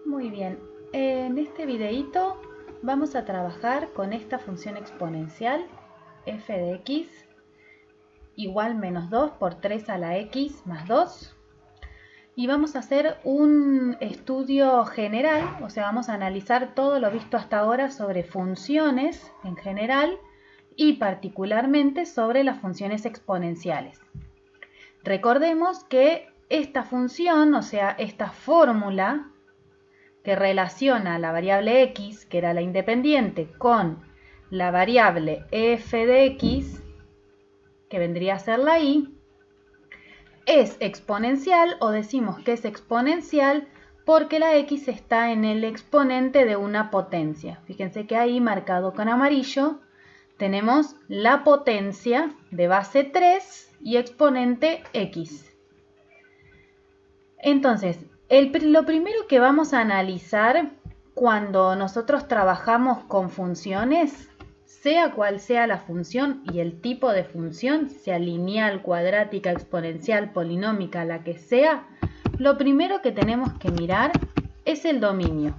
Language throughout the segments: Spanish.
Muy bien, en este videíto vamos a trabajar con esta función exponencial f de x igual menos 2 por 3 a la x más 2 y vamos a hacer un estudio general, o sea, vamos a analizar todo lo visto hasta ahora sobre funciones en general y particularmente sobre las funciones exponenciales. Recordemos que esta función, o sea, esta fórmula que relaciona la variable x, que era la independiente, con la variable f de x, que vendría a ser la y, es exponencial, o decimos que es exponencial porque la x está en el exponente de una potencia. Fíjense que ahí, marcado con amarillo, tenemos la potencia de base 3 y exponente x. Entonces, lo primero que vamos a analizar cuando nosotros trabajamos con funciones, sea cual sea la función y el tipo de función, sea lineal, cuadrática, exponencial, polinómica, la que sea, lo primero que tenemos que mirar es el dominio.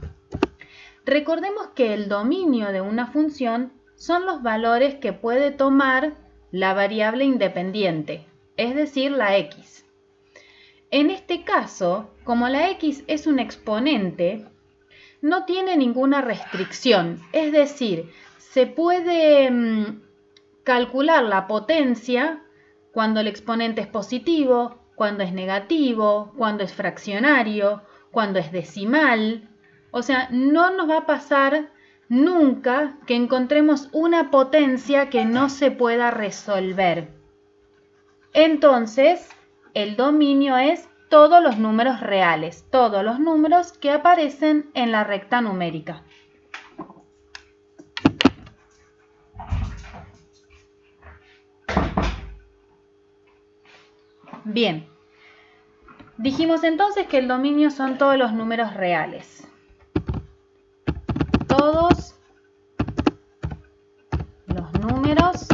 Recordemos que el dominio de una función son los valores que puede tomar la variable independiente, es decir, la x. En este caso, como la x es un exponente, no tiene ninguna restricción, es decir, se puede calcular la potencia cuando el exponente es positivo, cuando es negativo, cuando es fraccionario, cuando es decimal. O sea, no nos va a pasar nunca que encontremos una potencia que no se pueda resolver. Entonces, el dominio es todos los números reales, todos los números que aparecen en la recta numérica. Bien, dijimos entonces que el dominio son todos los números reales. Todos los números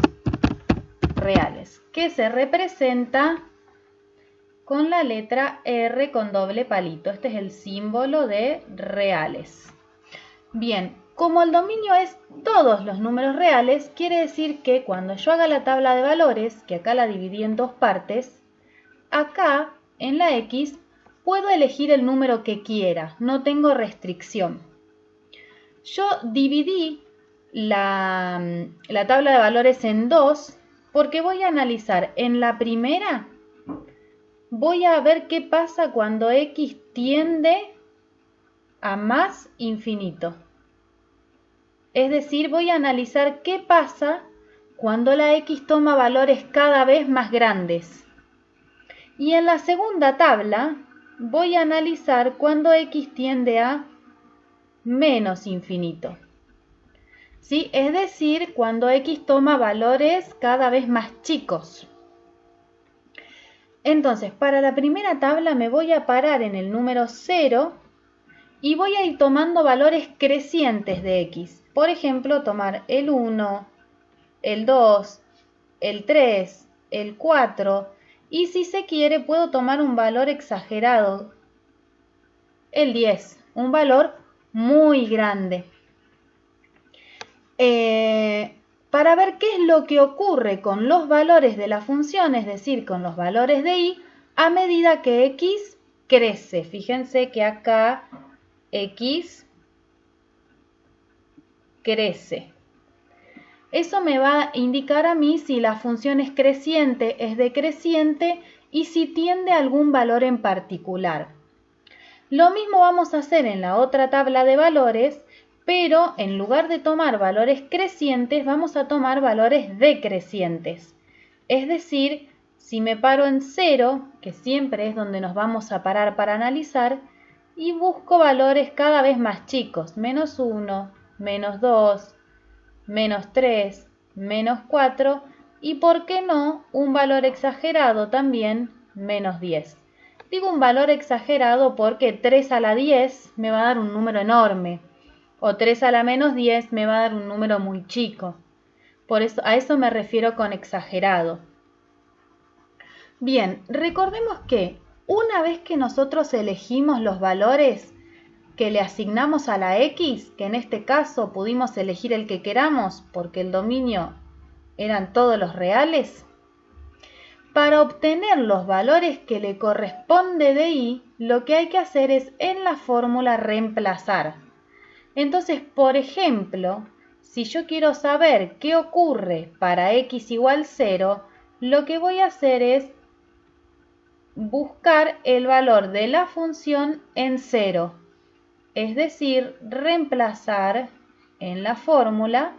reales, que se representa con la letra R con doble palito. Este es el símbolo de reales. Bien, como el dominio es todos los números reales, quiere decir que cuando yo haga la tabla de valores, que acá la dividí en dos partes, acá en la X puedo elegir el número que quiera, no tengo restricción. Yo dividí la tabla de valores en dos porque voy a analizar en la primera. Voy a ver qué pasa cuando x tiende a más infinito. Es decir, voy a analizar qué pasa cuando la x toma valores cada vez más grandes. Y en la segunda tabla voy a analizar cuando x tiende a menos infinito. ¿Sí? Es decir, cuando x toma valores cada vez más chicos. Entonces, para la primera tabla me voy a parar en el número 0 y voy a ir tomando valores crecientes de x. Por ejemplo, tomar el 1, el 2, el 3, el 4 y si se quiere puedo tomar un valor exagerado, el 10, un valor muy grande. Para ver qué es lo que ocurre con los valores de la función, es decir, con los valores de y, a medida que x crece. Fíjense que acá x crece. Eso me va a indicar a mí si la función es creciente, es decreciente y si tiende a algún valor en particular. Lo mismo vamos a hacer en la otra tabla de valores, pero en lugar de tomar valores crecientes, vamos a tomar valores decrecientes. Es decir, si me paro en 0, que siempre es donde nos vamos a parar para analizar, y busco valores cada vez más chicos, menos 1, menos 2, menos 3, menos 4, y por qué no, un valor exagerado también, menos 10. Digo un valor exagerado porque 3 a la 10 me va a dar un número enorme. O 3 a la menos 10 me va a dar un número muy chico. Por eso, a eso me refiero con exagerado. Bien, recordemos que una vez que nosotros elegimos los valores, que le asignamos a la X, que en este caso pudimos elegir el que queramos porque el dominio eran todos los reales, para obtener los valores que le corresponde de Y, lo que hay que hacer es en la fórmula reemplazar. Entonces, por ejemplo, si yo quiero saber qué ocurre para X igual 0, lo que voy a hacer es buscar el valor de la función en 0. Es decir, reemplazar en la fórmula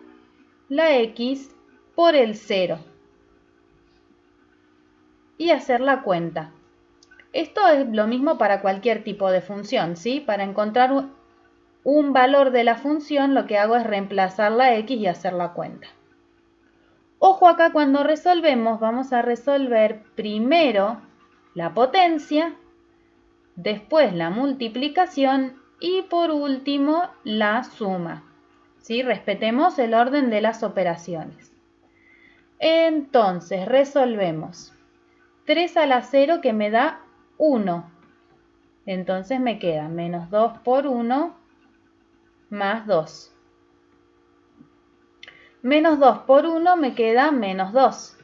la X por el 0 y hacer la cuenta. Esto es lo mismo para cualquier tipo de función, ¿sí? Para encontrar un valor de la función, lo que hago es reemplazar la X y hacer la cuenta. Ojo acá, cuando resolvemos, vamos a resolver primero la potencia, después la multiplicación y por último la suma. ¿Sí? Respetemos el orden de las operaciones. Entonces, resolvemos. 3 a la 0 que me da 1. Entonces me queda menos 2 por 1 más 2. Menos 2 por 1 me queda menos 2.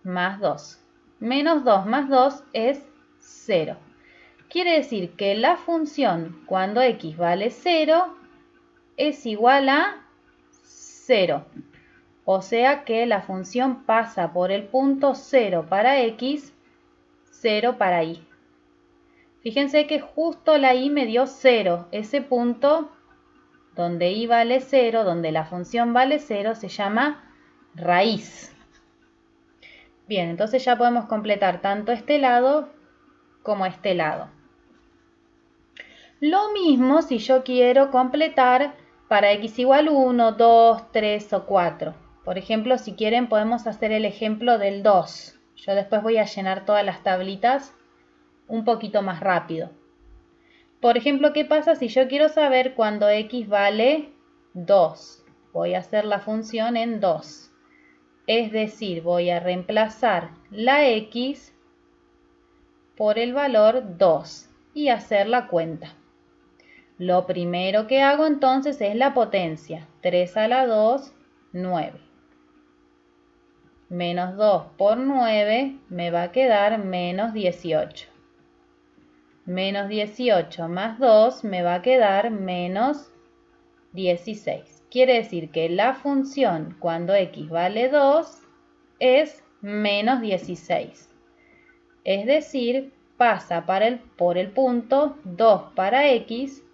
Más 2. Menos 2 más 2 es 0. Quiere decir que la función cuando x vale 0 es igual a 0. O sea que la función pasa por el punto 0 para x, 0 para y. Fíjense que justo la y me dio 0. Ese punto donde y vale 0, donde la función vale 0, se llama raíz. Bien, entonces ya podemos completar tanto este lado como este lado. Lo mismo si yo quiero completar para x igual 1, 2, 3 o 4. Por ejemplo, si quieren podemos hacer el ejemplo del 2. Yo después voy a llenar todas las tablitas un poquito más rápido. Por ejemplo, ¿qué pasa si yo quiero saber cuando x vale 2? Voy a hacer la función en 2. Es decir, voy a reemplazar la x por el valor 2 y hacer la cuenta. Lo primero que hago entonces es la potencia. 3 a la 2, 9. Menos 2 por 9 me va a quedar menos 18. Menos 18 más 2 me va a quedar menos 16. Quiere decir que la función cuando x vale 2 es menos 16. Es decir, pasa por el punto 2 para x,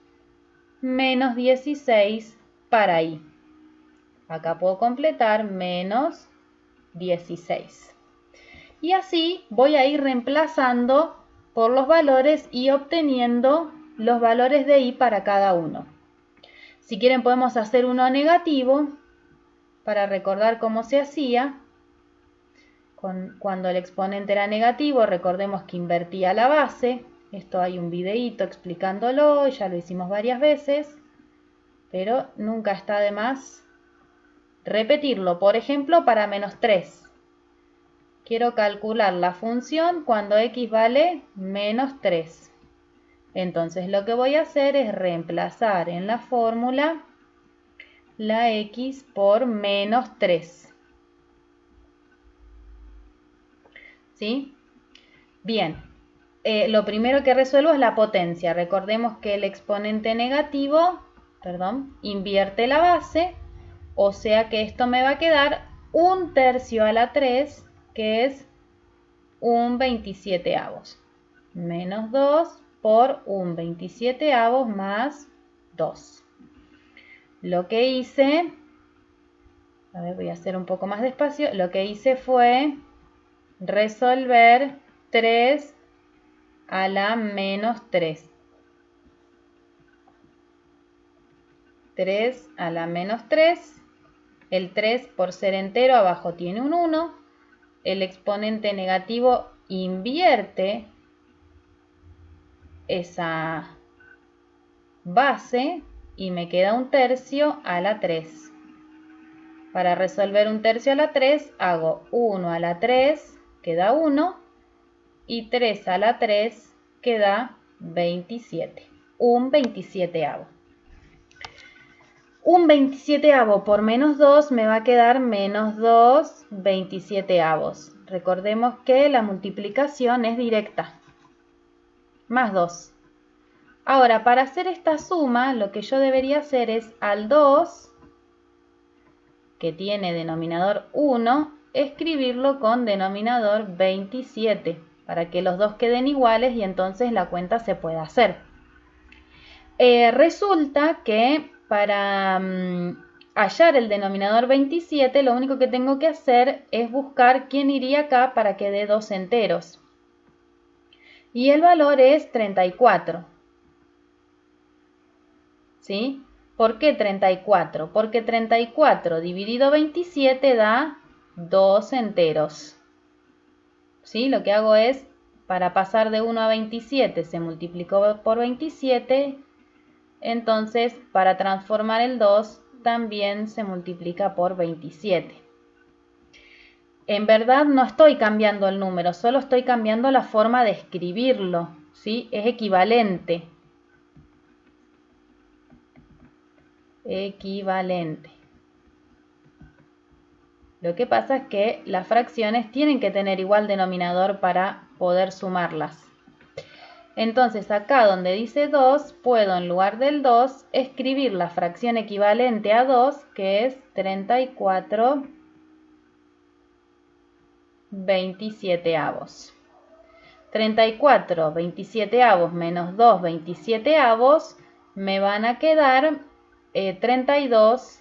menos 16 para y. Acá puedo completar menos 16. Y así voy a ir reemplazando por los valores y obteniendo los valores de y para cada uno. Si quieren podemos hacer uno negativo para recordar cómo se hacía. Cuando el exponente era negativo, recordemos que invertía la base. Esto hay un videíto explicándolo, ya lo hicimos varias veces, pero nunca está de más repetirlo. Por ejemplo, para menos 3. Quiero calcular la función cuando x vale menos 3. Entonces lo que voy a hacer es reemplazar en la fórmula la x por menos 3. ¿Sí? Bien, lo primero que resuelvo es la potencia. Recordemos que el exponente negativo, invierte la base, o sea que esto me va a quedar 1/3 a la 3, que es 1/27. Menos 2 por 1/27 más 2. Lo que hice, a ver, voy a hacer un poco más despacio, lo que hice fue resolver 3 a la menos 3. 3 a la menos 3. El 3 por ser entero abajo tiene un 1. El exponente negativo invierte esa base y me queda 1/3 a la 3. Para resolver 1/3 a la 3 hago 1 a la 3, que da 1, y 3 a la 3, que da 27. Un 27avo. Un 27avo por menos 2 me va a quedar menos 2 27avos. Recordemos que la multiplicación es directa. Más 2. Ahora, para hacer esta suma, lo que yo debería hacer es al 2, que tiene denominador 1, escribirlo con denominador 27, para que los dos queden iguales y entonces la cuenta se pueda hacer. Resulta que para hallar el denominador 27, lo único que tengo que hacer es buscar quién iría acá para que dé dos enteros. Y el valor es 34. ¿Sí? ¿Por qué 34? Porque 34 dividido 27 da 2 enteros. ¿Sí? Lo que hago es, para pasar de 1 a 27 se multiplicó por 27, entonces para transformar el 2 también se multiplica por 27. En verdad no estoy cambiando el número, solo estoy cambiando la forma de escribirlo, ¿sí? Es equivalente. Equivalente. Lo que pasa es que las fracciones tienen que tener igual denominador para poder sumarlas. Entonces acá donde dice 2, puedo en lugar del 2 escribir la fracción equivalente a 2, que es 34 27avos. 34 27avos menos 2 27avos me van a quedar 32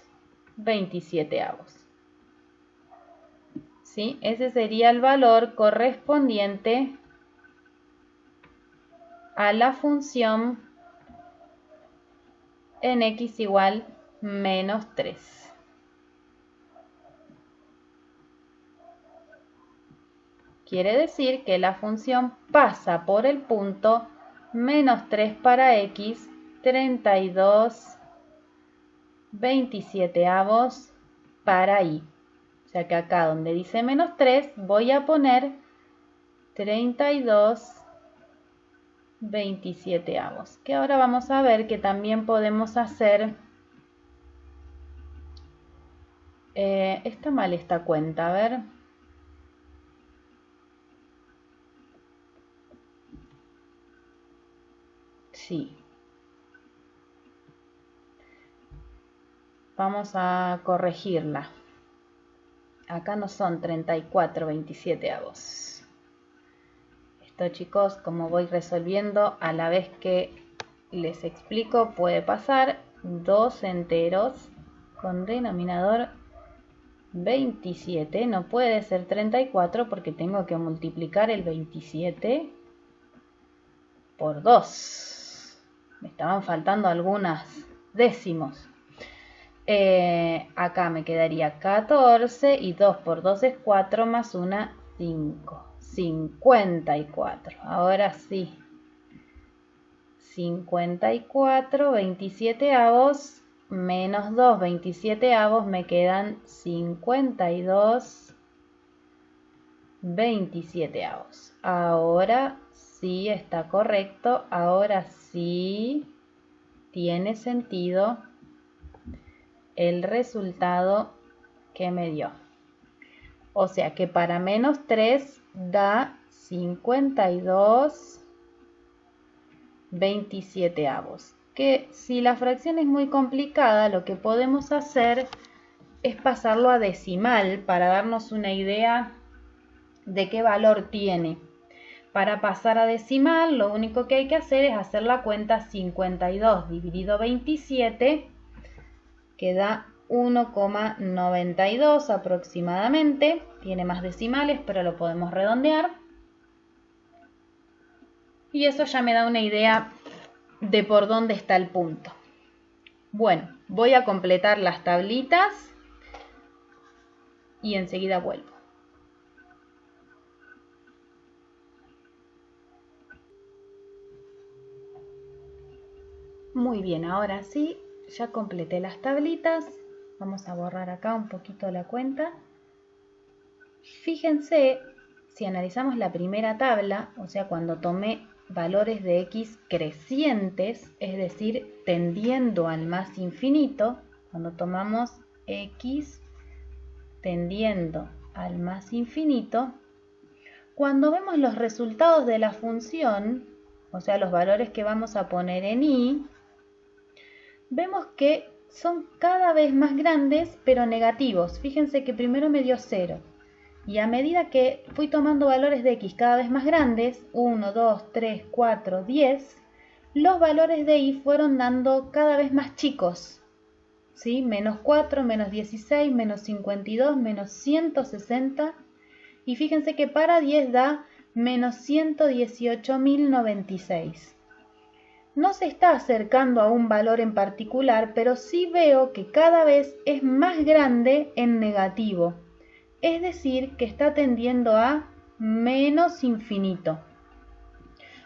27avos. ¿Sí? Ese sería el valor correspondiente a la función en x igual menos 3. Quiere decir que la función pasa por el punto menos 3 para x, 32 27avos para y. O sea que acá donde dice menos 3 voy a poner 32 27avos. Que ahora vamos a ver que también podemos hacer... está mal esta cuenta, a ver... Sí. Vamos a corregirla. Acá no son 34 27avos. Esto, chicos, como voy resolviendo a la vez que les explico, puede pasar dos enteros con denominador 27. No puede ser 34 porque tengo que multiplicar el 27 por 2. Me estaban faltando algunas décimos. Acá me quedaría 14 y 2 por 2 es 4 más 1, 5. 54. Ahora sí. 54 27avos menos 2 27avos me quedan 52 27avos. Ahora sí está correcto. Ahora sí tiene sentido el resultado que me dio. O sea que para menos 3 da 52 27avos. Que si la fracción es muy complicada, lo que podemos hacer es pasarlo a decimal para darnos una idea de qué valor tiene. Para pasar a decimal, lo único que hay que hacer es hacer la cuenta 52 dividido 27, que da 1,92 aproximadamente. Tiene más decimales, pero lo podemos redondear. Y eso ya me da una idea de por dónde está el punto. Bueno, voy a completar las tablitas y enseguida vuelvo. Muy bien, ahora sí, ya completé las tablitas. Vamos a borrar acá un poquito la cuenta. Fíjense, si analizamos la primera tabla, o sea, cuando tomé valores de x crecientes, es decir, tendiendo al más infinito. Cuando tomamos x tendiendo al más infinito, cuando vemos los resultados de la función, o sea, los valores que vamos a poner en y, vemos que son cada vez más grandes, pero negativos. Fíjense que primero me dio 0. Y a medida que fui tomando valores de x cada vez más grandes, 1, 2, 3, 4, 10, los valores de y fueron dando cada vez más chicos. ¿Sí? Menos 4, menos 16, menos 52, menos 160. Y fíjense que para 10 da menos 118.096. No se está acercando a un valor en particular, pero sí veo que cada vez es más grande en negativo. Es decir, que está tendiendo a menos infinito.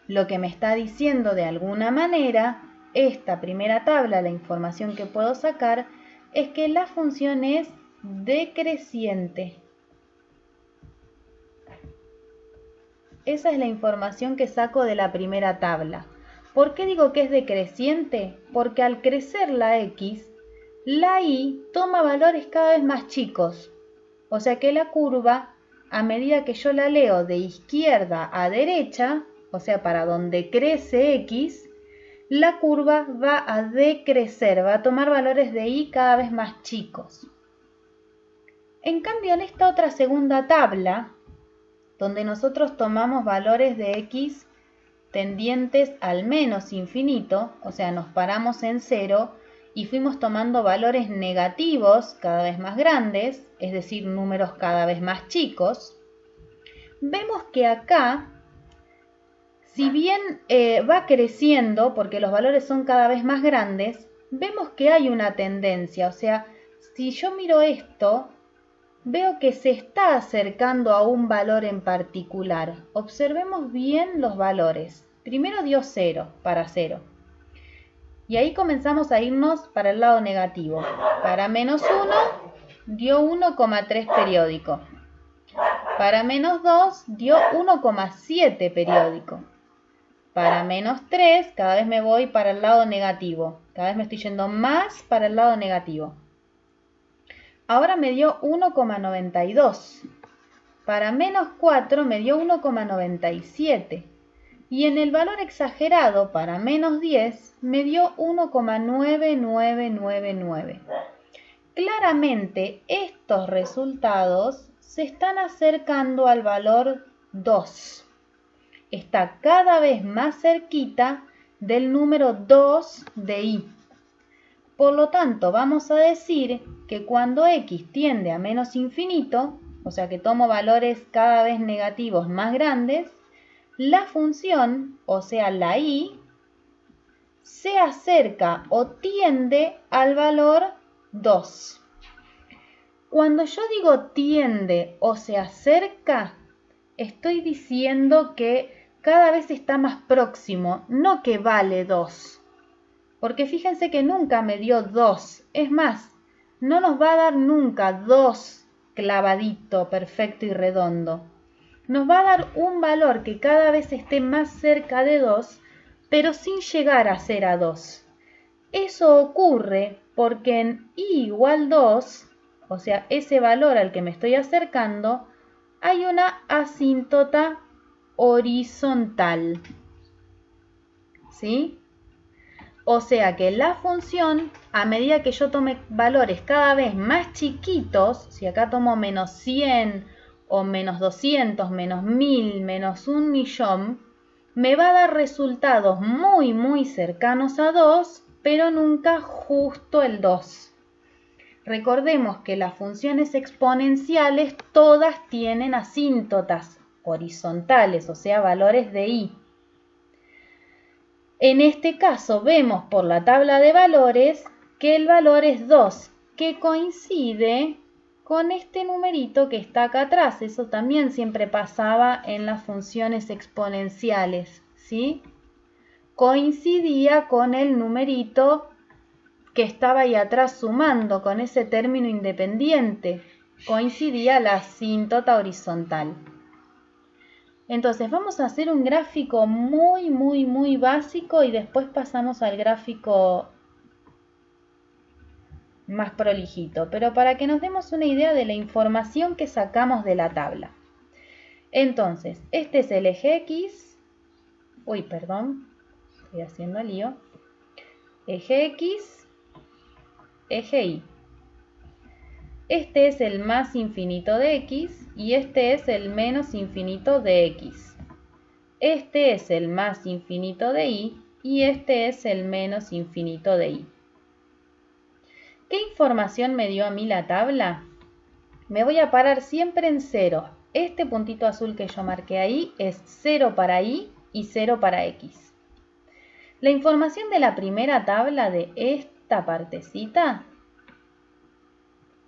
Lo que me está diciendo de alguna manera, esta primera tabla, la información que puedo sacar, es que la función es decreciente. Esa es la información que saco de la primera tabla. ¿Por qué digo que es decreciente? Porque al crecer la x, la y toma valores cada vez más chicos. O sea que la curva, a medida que yo la leo de izquierda a derecha, o sea, para donde crece x, la curva va a decrecer, va a tomar valores de y cada vez más chicos. En cambio, en esta otra segunda tabla, donde nosotros tomamos valores de x tendientes al menos infinito, o sea, nos paramos en 0 y fuimos tomando valores negativos cada vez más grandes, es decir, números cada vez más chicos, vemos que acá, si bien va creciendo, porque los valores son cada vez más grandes, vemos que hay una tendencia, o sea, si yo miro esto, veo que se está acercando a un valor en particular. Observemos bien los valores. Primero dio 0 para 0. Y ahí comenzamos a irnos para el lado negativo. Para menos 1 dio 1,3 periódico. Para menos 2 dio 1,7 periódico. Para menos 3 cada vez me voy para el lado negativo. Cada vez me estoy yendo más para el lado negativo. Ahora me dio 1,92. Para menos 4 me dio 1,97. Y en el valor exagerado para menos 10 me dio 1,9999. Claramente estos resultados se están acercando al valor 2. Está cada vez más cerquita del número 2 de y. Por lo tanto, vamos a decir que cuando x tiende a menos infinito, o sea que tomo valores cada vez negativos más grandes, la función, o sea la y, se acerca o tiende al valor 2. Cuando yo digo tiende o se acerca, estoy diciendo que cada vez está más próximo, no que vale 2. Porque fíjense que nunca me dio 2. Es más, no nos va a dar nunca 2 clavadito, perfecto y redondo. Nos va a dar un valor que cada vez esté más cerca de 2, pero sin llegar a ser a 2. Eso ocurre porque en y igual 2, o sea, ese valor al que me estoy acercando, hay una asíntota horizontal. ¿Sí? O sea que la función, a medida que yo tome valores cada vez más chiquitos, si acá tomo menos 100 o menos 200, menos 1000, menos 1.000.000, me va a dar resultados muy cercanos a 2, pero nunca justo el 2. Recordemos que las funciones exponenciales todas tienen asíntotas horizontales, o sea, valores de y. En este caso vemos por la tabla de valores que el valor es 2, que coincide con este numerito que está acá atrás. Eso también siempre pasaba en las funciones exponenciales, ¿sí? Coincidía con el numerito que estaba ahí atrás sumando, con ese término independiente. Coincidía la asíntota horizontal. Entonces vamos a hacer un gráfico muy básico y después pasamos al gráfico más prolijito, pero para que nos demos una idea de la información que sacamos de la tabla. Entonces, este es el eje X, perdón, estoy haciendo lío, eje X, eje Y. Este es el más infinito de X y este es el menos infinito de X. Este es el más infinito de Y este es el menos infinito de Y. ¿Qué información me dio a mí la tabla? Me voy a parar siempre en 0. Este puntito azul que yo marqué ahí es 0 para Y y 0 para X. La información de la primera tabla de esta partecita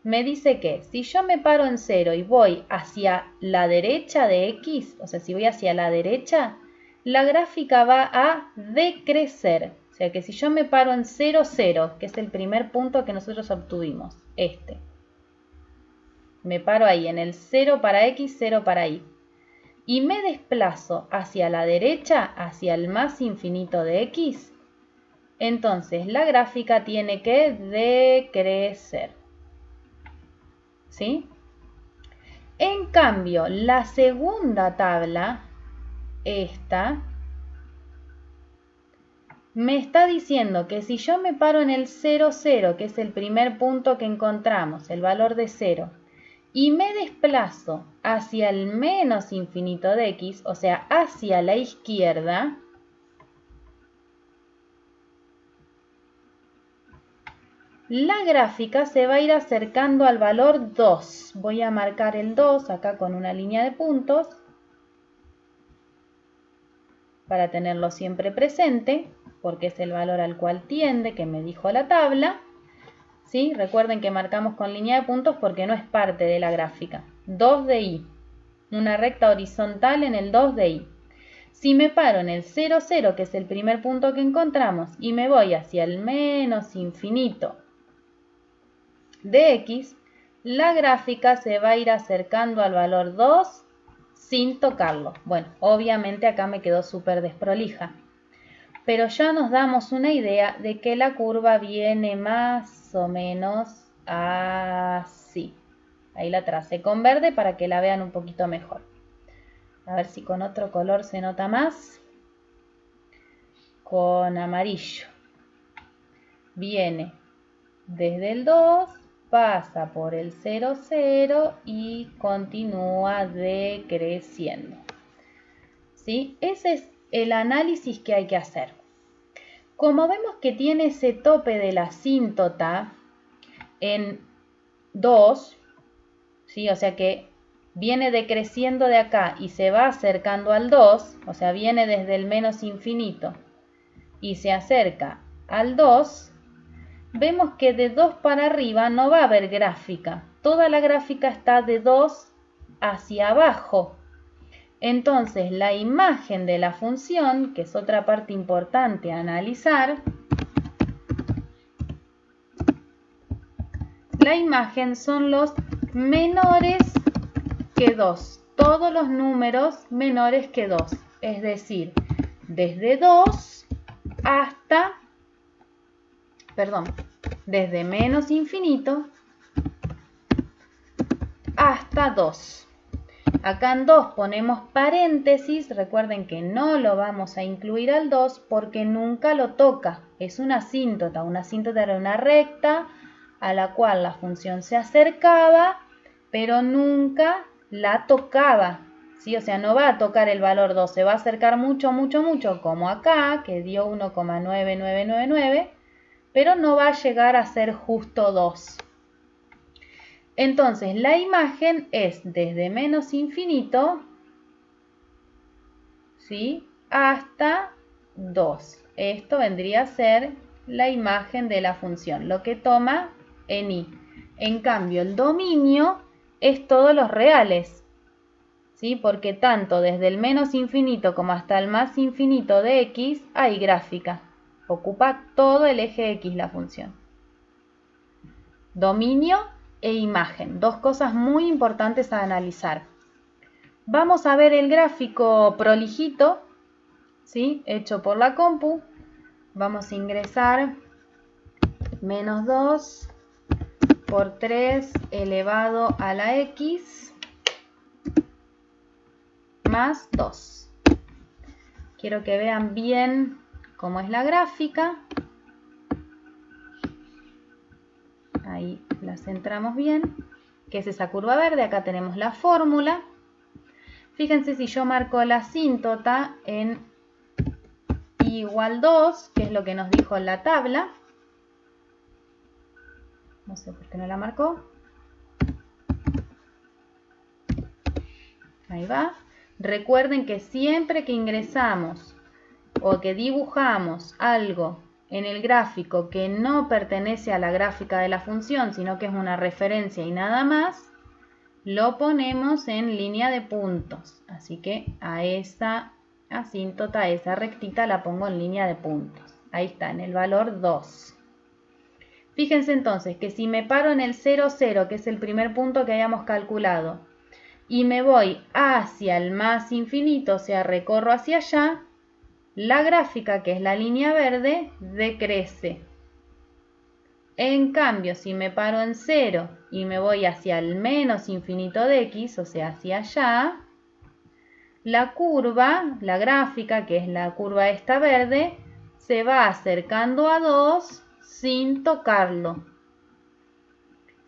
me dice que si yo me paro en 0 y voy hacia la derecha de X, o sea, si voy hacia la derecha, la gráfica va a decrecer. O sea que si yo me paro en 0, 0, que es el primer punto que nosotros obtuvimos, este. Me paro ahí en el 0 para X, 0 para Y. Y me desplazo hacia la derecha, hacia el más infinito de X, entonces la gráfica tiene que decrecer. ¿Sí? En cambio, la segunda tabla, esta, me está diciendo que si yo me paro en el 0, 0, que es el primer punto que encontramos, el valor de 0, y me desplazo hacia el menos infinito de X, o sea, hacia la izquierda, la gráfica se va a ir acercando al valor 2. Voy a marcar el 2 acá con una línea de puntos para tenerlo siempre presente, porque es el valor al cual tiende, que me dijo la tabla. ¿Sí? Recuerden que marcamos con línea de puntos porque no es parte de la gráfica. 2 de Y. Una recta horizontal en el 2 de Y. Si me paro en el 0, 0, que es el primer punto que encontramos, y me voy hacia el menos infinito de X, la gráfica se va a ir acercando al valor 2 sin tocarlo. Bueno, obviamente acá me quedó súper desprolija, pero ya nos damos una idea de que la curva viene más o menos así. Ahí la tracé con verde para que la vean un poquito mejor. A ver si con otro color se nota más. Con amarillo. Viene desde el 2, pasa por el 0, 0 y continúa decreciendo. ¿Sí? Ese es el análisis que hay que hacer. Como vemos que tiene ese tope de la asíntota en 2, ¿sí? O sea que viene decreciendo de acá y se va acercando al 2, o sea, viene desde el menos infinito y se acerca al 2, vemos que de 2 para arriba no va a haber gráfica. Toda la gráfica está de 2 hacia abajo. Entonces, la imagen de la función, que es otra parte importante a analizar, la imagen son los menores que 2. Todos los números menores que 2. Es decir, desde 2 hasta, desde menos infinito hasta 2. Acá en 2 ponemos paréntesis, recuerden que no lo vamos a incluir al 2 porque nunca lo toca. Es una asíntota era una recta a la cual la función se acercaba, pero nunca la tocaba. ¿Sí? O sea, no va a tocar el valor 2, se va a acercar mucho, como acá, que dio 1,9999, pero no va a llegar a ser justo 2. Entonces, la imagen es desde menos infinito, ¿sí? Hasta 2. Esto vendría a ser la imagen de la función, lo que toma en Y. En cambio, el dominio es todos los reales, ¿sí? Porque tanto desde el menos infinito como hasta el más infinito de X hay gráfica. Ocupa todo el eje X la función. Dominio e imagen, dos cosas muy importantes a analizar. Vamos a ver el gráfico prolijito, ¿sí? Hecho por la compu. Vamos a ingresar menos 2 por 3 elevado a la x más 2. Quiero que vean bien cómo es la gráfica. Ahí la centramos bien, que es esa curva verde. Acá tenemos la fórmula. Fíjense si yo marco la asíntota en igual 2, que es lo que nos dijo en la tabla. No sé por qué no la marcó. Ahí va. Recuerden que siempre que ingresamos o que dibujamos algo en el gráfico que no pertenece a la gráfica de la función, sino que es una referencia y nada más, lo ponemos en línea de puntos. Así que a esa asíntota, a esa rectita, la pongo en línea de puntos. Ahí está, en el valor 2. Fíjense entonces que si me paro en el 0, 0, que es el primer punto que habíamos calculado, y me voy hacia el más infinito, o sea, recorro hacia allá, la gráfica, que es la línea verde, decrece. En cambio, si me paro en 0 y me voy hacia el menos infinito de x, o sea, hacia allá, la curva, la gráfica, que es la curva esta verde, se va acercando a 2 sin tocarlo.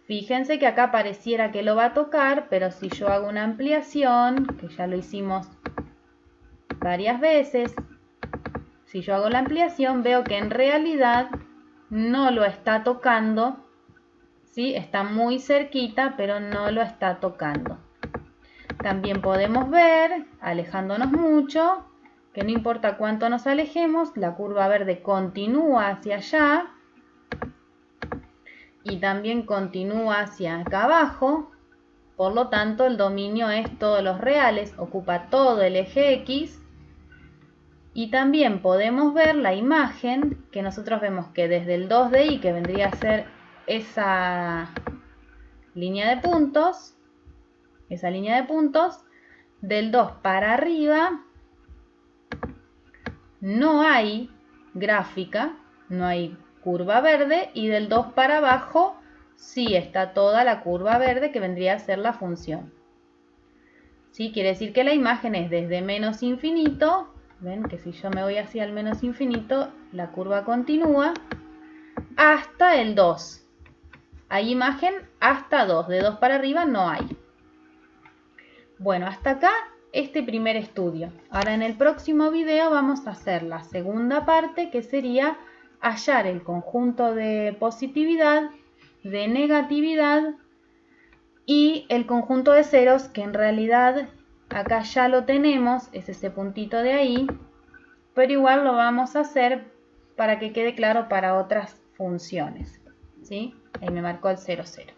Fíjense que acá pareciera que lo va a tocar, pero si yo hago una ampliación, que ya lo hicimos varias veces, si yo hago la ampliación veo que en realidad no lo está tocando, ¿sí? Está muy cerquita, pero no lo está tocando. También podemos ver, alejándonos mucho, que no importa cuánto nos alejemos, la curva verde continúa hacia allá y también continúa hacia acá abajo. Por lo tanto, el dominio es todos los reales, ocupa todo el eje X. Y también podemos ver la imagen que nosotros vemos que desde el 2 de y, que vendría a ser esa línea de puntos, del 2 para arriba no hay gráfica, no hay curva verde, y del 2 para abajo sí está toda la curva verde que vendría a ser la función. ¿Sí? Quiere decir que la imagen es desde menos infinito, ven que si yo me voy hacia el menos infinito, la curva continúa, hasta el 2. Hay imagen hasta 2, de 2 para arriba no hay. Bueno, hasta acá este primer estudio. Ahora en el próximo video vamos a hacer la segunda parte, que sería hallar el conjunto de positividad, de negatividad y el conjunto de ceros, que en realidad acá ya lo tenemos, es ese puntito de ahí, pero igual lo vamos a hacer para que quede claro para otras funciones, ¿sí? Ahí me marcó el 0, 0.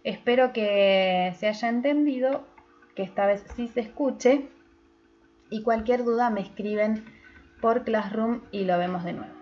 Espero que se haya entendido, que esta vez sí se escuche, y cualquier duda me escriben por Classroom y lo vemos de nuevo.